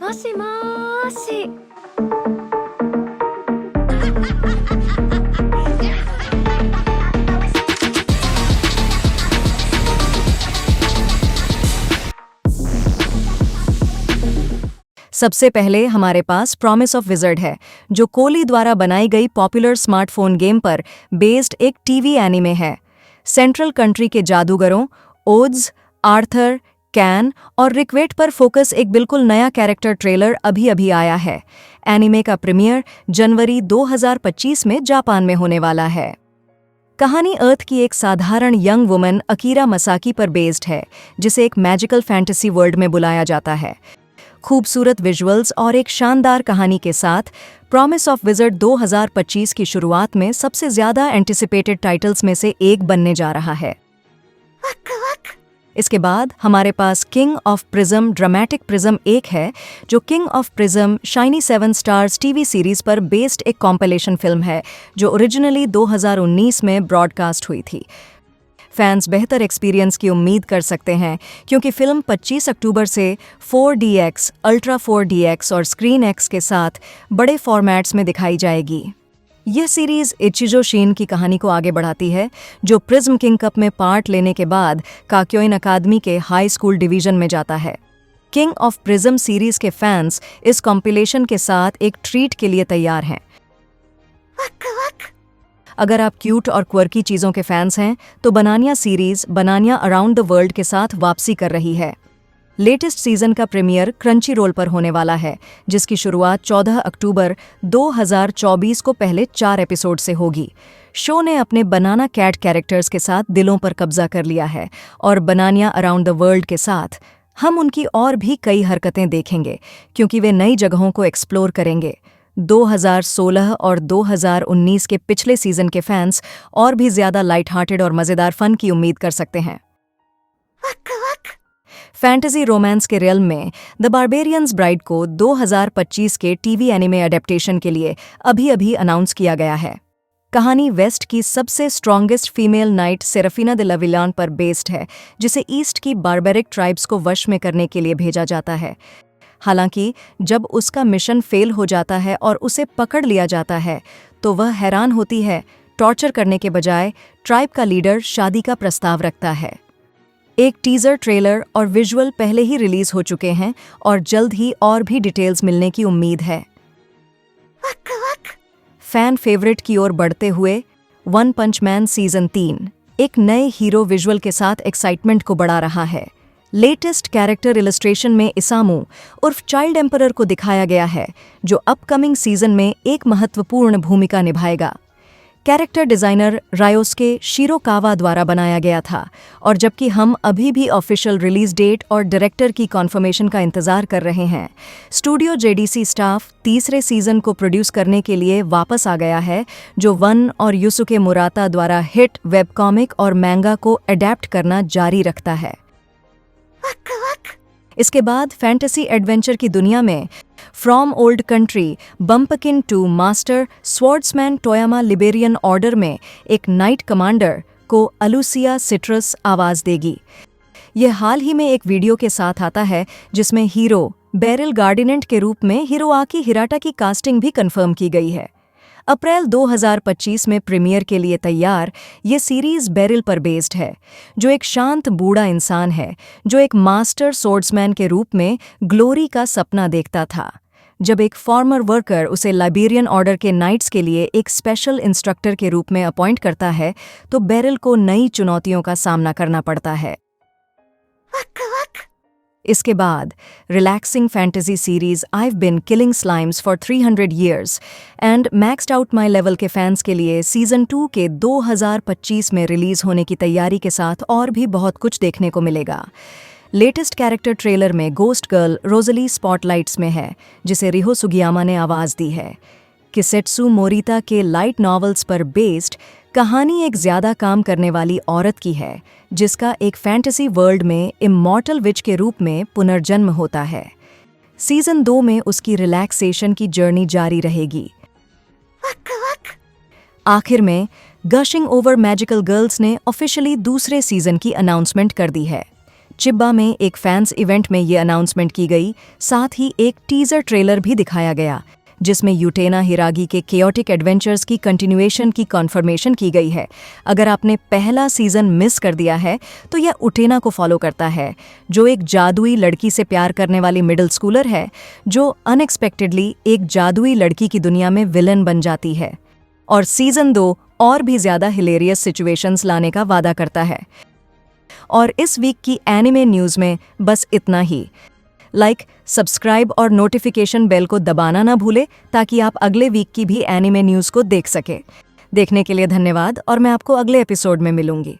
もしもーし。सबसे पहले हमारे पास promise of wizard है, जो कोली द्वारा बनाई गई पॉपुलर स्मार्टफोन गेम पर बेस्ड एक टीवी एनीमे है। सेंट्रल कंट्री के जादूगरों ओड्स, आर्थर, कैन और रिक्वेट पर फोकस एक बिल्कुल नया कैरेक्टर ट्रेलर अभी आया है। एनीमे का प्रीमियर जनवरी 2025 में जापान में होने वाला है। कहानी अर्थ की एक साधारण यंग वुमन अकीरा मसाकी पर बेस्ड है, जिसे एक मैजिकल फैंटेसी वर्ल्ड में बुलाया जाता है। खूबसूरत विजुअल्स और एक शानदार कहानी के साथ प्रॉमिस ऑफ विजर्ड 2025 की शुरुआत में सबसे ज्यादा एंटिसिपेटेड टाइटल्स में से एक बनने जा रहा है। इसके बाद हमारे पास King of Prism Dramatic Prism एक है, जो King of Prism Shiny 7 Stars TV series पर बेस्ड एक कॉम्पिलेशन फिल्म है, जो ओरिजिनली 2019 में ब्रॉडकास्ट हुई थी। फैंस बेहतर एक्सपीरियंस की उम्मीद कर सकते हैं, क्योंकि फिल्म 25 अक्टूबर से 4DX, अल्ट्रा 4DX और स्क्रीन एक्स के साथ बड़े फॉर्मेट्स में दिखाई जाएगी। यह सीरीज इचिजो शीन की कहानी को आगे बढ़ाती है, जो प्रिज्म किंग कप में पार्ट लेने के बाद काक्योइन अकादमी के हाई स्कूल डिवीजन में जाता है। किंग ऑफ प्रिज्म सीरीज के फैंस इस कॉम्पिलेशन के साथ एक ट्रीट के लिए तैयार हैं। अगर आप क्यूट और क्वर्की चीज़ों के फैंस हैं, तो बनानिया सीरीज बनानिया अराउंड द वर्ल्ड के साथ वापसी कर रही है। लेटेस्ट सीजन का प्रीमियर क्रंची रोल पर होने वाला है, जिसकी शुरुआत 14 अक्टूबर 2024 को पहले 4 एपिसोड से होगी। शो ने अपने बनाना कैट कैरेक्टर्स के साथ दिलों पर कब्जा कर लिया है, और बनानिया अराउंड द वर्ल्ड के साथ हम उनकी और भी कई हरकतें देखेंगे, क्योंकि वे नई जगहों को एक्सप्लोर करेंगे। 2016 और 2019 के पिछले सीजन के फैंस और भी ज्यादा लाइट हार्टेड और मजेदार फन की उम्मीद कर सकते हैं। फैंटेसी रोमांस के रियल में द बारबेरियंस ब्राइड को 2025 के टीवी एनिमे अडेप्टेशन के लिए अभी अनाउंस किया गया है। कहानी वेस्ट की सबसे स्ट्रॉन्गेस्ट फीमेल नाइट सेराफिना दे लाविलान पर बेस्ड है, जिसे ईस्ट की बारबेरिक ट्राइब्स को वश में करने के लिए भेजा जाता है। हालांकि जब उसका मिशन फेल हो जाता है और उसे पकड़ लिया जाता है, तो वह हैरान होती है। टॉर्चर करने के बजाय ट्राइब का लीडर शादी का प्रस्ताव रखता है। एक टीजर ट्रेलर और विजुअल पहले ही रिलीज हो चुके हैं, और जल्द ही और भी डिटेल्स मिलने की उम्मीद है। फैन फेवरेट की ओर बढ़ते हुए वन पंच मैन सीजन 3 एक नए हीरो विजुअल के साथ एक्साइटमेंट को बढ़ा रहा है। लेटेस्ट कैरेक्टर इलस्ट्रेशन में इसामू उर्फ चाइल्ड एम्परर को दिखाया गया है, जो अपकमिंग सीजन में एक महत्वपूर्ण भूमिका निभाएगा। कैरेक्टर डिजाइनर रायोस्के शिरोकावा द्वारा बनाया गया था, और जबकि हम अभी भी ऑफिशियल रिलीज डेट और डायरेक्टर की कॉन्फर्मेशन का इंतजार कर रहे हैं, स्टूडियो जेडीसी स्टाफ तीसरे सीजन को प्रोड्यूस करने के लिए वापस आ गया है, जो वन और युसुके मुराता द्वारा हिट वेब कॉमिक और मैंगा को अडेप्ट करना जारी रखता है। इसके बाद फैंटेसी एडवेंचर की दुनिया में from old country bumpkin to master swordsman Toyama Liberian order में एक नाइट कमांडर को अलुसिया सिट्रस आवाज देगी। यह हाल ही में एक वीडियो के साथ आता है, जिसमें हीरो बेरिल गार्डिनेंट के रूप में हिरोआकी हिराटा की कास्टिंग भी कंफर्म की गई है। अप्रैल 2025 में प्रीमियर के लिए तैयार ये सीरीज बेरिल पर बेस्ड है, जो एक शांत बूढ़ा इंसान है, जो एक मास्टर सोर्ड्समैन के रूप में ग्लोरी का सपना देखता था। जब एक फॉर्मर वर्कर उसे लाइबेरियन ऑर्डर के नाइट्स के लिए एक स्पेशल इंस्ट्रक्टर के रूप में अपॉइंट करता है, तो बेरिल को नई चुनौतियों का सामना करना पड़ता है। इसके बाद relaxing fantasy series I have been killing slimes for 300 years and maxed out my level के फैंस के लिए सीजन 2 के 2025 में रिलीज होने की तैयारी के साथ और भी बहुत कुछ देखने को मिलेगा। लेटेस्ट कैरेक्टर ट्रेलर में गोस्ट गर्ल रोजली स्पॉटलाइट्स में है, जिसे रिहो सुगियामा ने आवाज दी है। किसेट्सु मोरिता के लाइट नॉवेल्स पर बेस्ड कहानी एक ज्यादा काम करने वाली औरत की है, जिसका एक फैंटेसी वर्ल्ड में इमॉर्टल विच के रूप में पुनर्जन्म होता है। सीजन 2 में उसकी रिलैक्सेशन की जर्नी जारी रहेगी। आखिर में गशिंग ओवर मैजिकल गर्ल्स ने ऑफिशियली दूसरे सीजन की अनाउंसमेंट कर दी है। चिब्बा में एक फैंस इवेंट में ये अनाउंसमेंट की गई, साथ ही एक टीजर ट्रेलर भी दिखाया गया जिसमें यूटेना हिरागी के केओटिक एडवेंचर्स की कंटिन्यूएशन की कॉन्फर्मेशन की गई है। अगर आपने पहला सीजन मिस कर दिया है तो यह उटेना को फॉलो करता है, जो एक जादुई लड़की से प्यार करने वाली मिडिल स्कूलर है जो अनएक्सपेक्टेडली एक जादुई लड़की की दुनिया में विलन बन जाती है। और सीजन 2 और भी ज्यादा हिलेरियस सिचुएशंस लाने का वादा करता है। और इस वीक की एनिमे न्यूज़ में बस इतना ही। लाइक, सब्सक्राइब और नोटिफिकेशन बेल को दबाना ना भूले ताकि आप अगले वीक की भी एनिमे न्यूज़ को देख सके। देखने के लिए धन्यवाद और मैं आपको अगले एपिसोड में मिलूंगी।